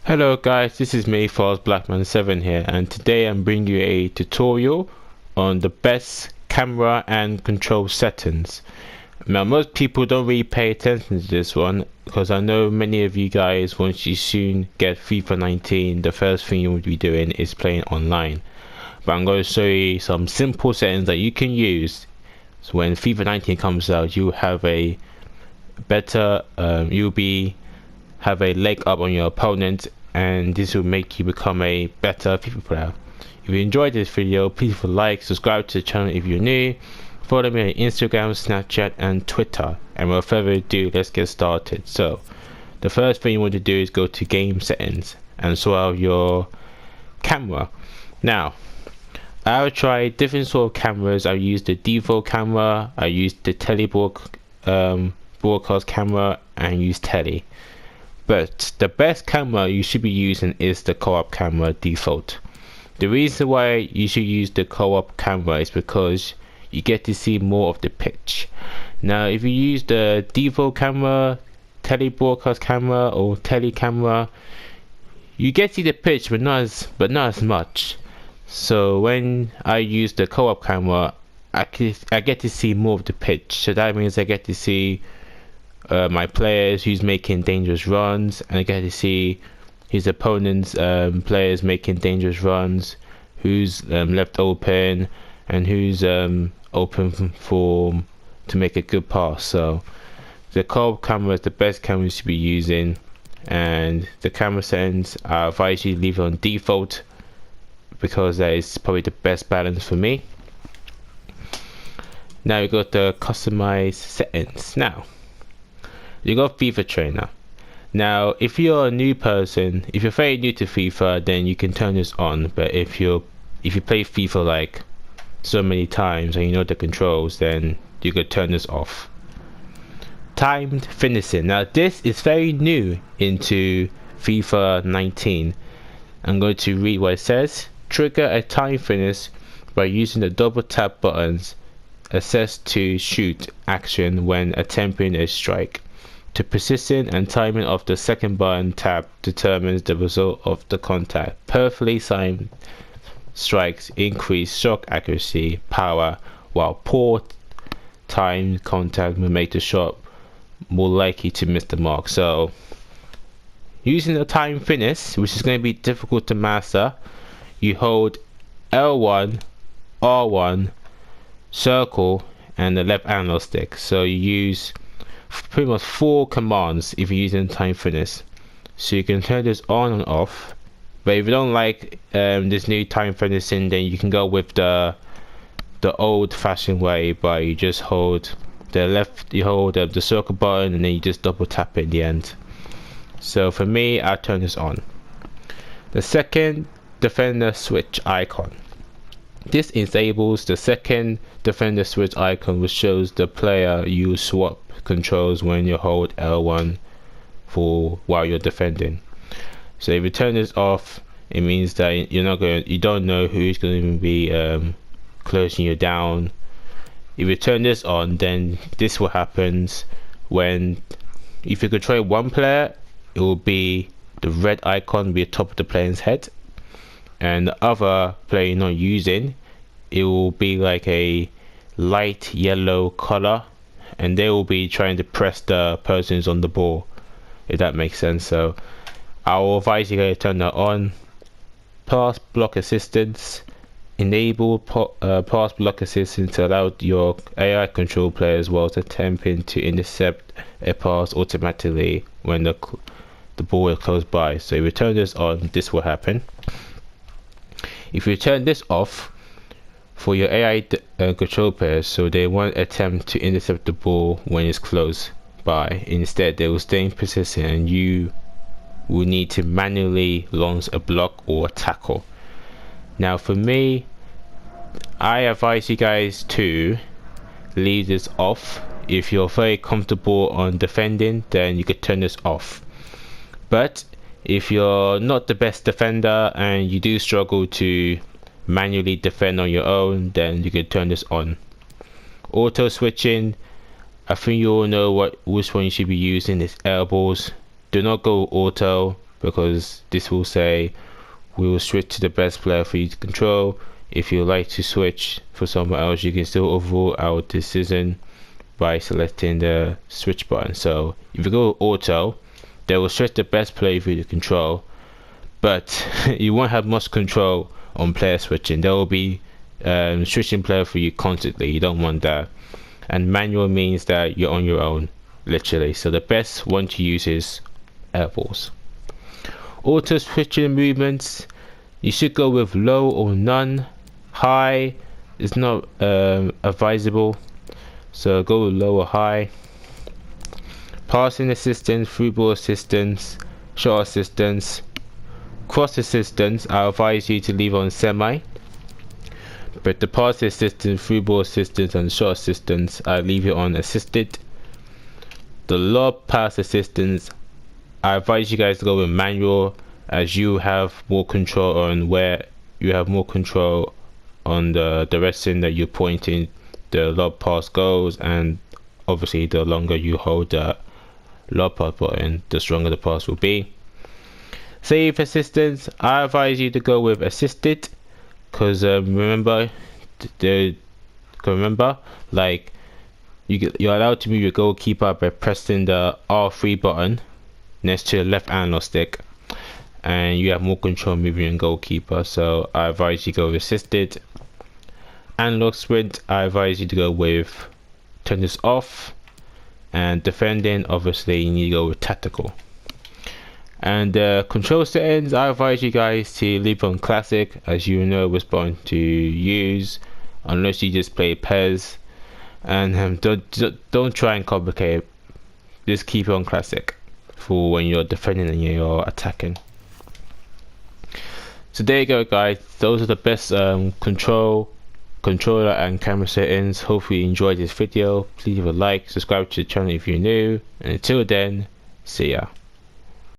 Hello guys, this is me, Blackman7 here, and today I'm bringing you a tutorial on the best camera and control settings. Now most people don't really pay attention to this one because I know many of you guys, once you soon get FIFA 19, the first thing you will be doing is playing online. But I'm going to show you some simple settings that you can use, so when FIFA 19 comes out you have a better, have a leg up on your opponent, and this will make you become a better FIFA player. If you enjoyed this video, please like, subscribe to the channel if you're new, follow me on Instagram, Snapchat and Twitter, and without further ado, let's get started. So the first thing you want to do is go to game settings and sort out your camera. Now I've tried different sort of cameras. I've used the default camera, I used the broadcast camera, and used tele. But the best camera you should be using is the co-op camera default. The reason why you should use the co-op camera is because you get to see more of the pitch. Now if you use the default camera, tele broadcast camera or tele camera, you get to see the pitch but not as much. So when I use the co-op camera, I get to see more of the pitch. So that means I get to see my players who's making dangerous runs, and I get to see his opponent's players making dangerous runs, who's left open and who's open to make a good pass. So the co-op camera is the best camera you should be using, and the camera settings I advise you leave it on default because that is probably the best balance for me. Now you got the customized settings. Now you got FIFA Trainer. Now if you're a new person, if you're very new to FIFA, then you can turn this on. But if you play FIFA like so many times and you know the controls, then you could turn this off. Timed finishing. Now this is very new into FIFA 19. I'm going to read what it says. Trigger a time finish by using the double tap buttons assessed to shoot action when attempting a strike. The position and timing of the second button tap determines the result of the contact. Perfectly timed strikes increase shot accuracy, power, while poor timed contact will make the shot more likely to miss the mark. So using the time finish, which is going to be difficult to master, you hold L1, R1, circle and the left analog stick. So you use pretty much 4 commands if you're using time finish. So you can turn this on and off. But if you don't like this new time finishing, then you can go with the old fashioned way, but you just hold the circle button and then you just double tap it in the end. So for me, I turn this on. The second defender switch icon. This enables the second defender switch icon, which shows the player you swap controls when you hold L1 while you're defending. So if you turn this off, it means that you don't know who's going to be closing you down. If you turn this on, then this will happen when, if you control one player, it will be the red icon will be atop of the player's head, and the other player you're not using, it will be like a light yellow color, and they will be trying to press the persons on the ball, if that makes sense. So I will advise you guys to turn that on. Pass block assistance. Enable pass block assistance to allow your AI control player as well to attempting to intercept a pass automatically when the ball is close by. So if you turn this on, this will happen. If you turn this off for your AI control players, so they won't attempt to intercept the ball when it's close by. Instead, they will stay in position and you will need to manually launch a block or a tackle. Now for me, I advise you guys to leave this off. If you're very comfortable on defending, then you could turn this off. But if you're not the best defender and you do struggle to manually defend on your own, then you can turn this on. Auto switching, I think you all know which one you should be using is elbows. Do not go auto, because this will say we will switch to the best player for you to control. If you like to switch for someone else, you can still overrule our decision by selecting the switch button. So if you go auto, they will switch the best player for you to control, but you won't have much control on player switching. There will be switching player for you constantly. You don't want that. And manual means that you're on your own, literally. So the best one to use is elbows. Auto switching movements, you should go with low or none. High is not advisable, so go with low or high. Passing assistance, through ball assistance, shot assistance, cross assistance, I advise you to leave on semi, but the pass assistance, through ball assistance and shot assistance, I leave it on assisted. The lob pass assistance, I advise you guys to go with manual, as you have more control on where you have more control on the direction that you're pointing the lob pass goes, and obviously the longer you hold the lob pass button, the stronger the pass will be. Save assistance, I advise you to go with assisted, because remember, like you're allowed to move your goalkeeper by pressing the R3 button next to the left analog stick, and you have more control moving your goalkeeper. So I advise you to go with assisted. Analog sprint, I advise you to go with turn this off. And defending, obviously you need to go with tactical. And control settings, I advise you guys to leave on classic, as you know which button to use, unless you just play PES. And don't try and complicate it. Just keep it on classic for when you're defending and you're attacking. So there you go, guys. Those are the best controller and camera settings. Hopefully you enjoyed this video. Please leave a like, subscribe to the channel if you're new, and until then, see ya.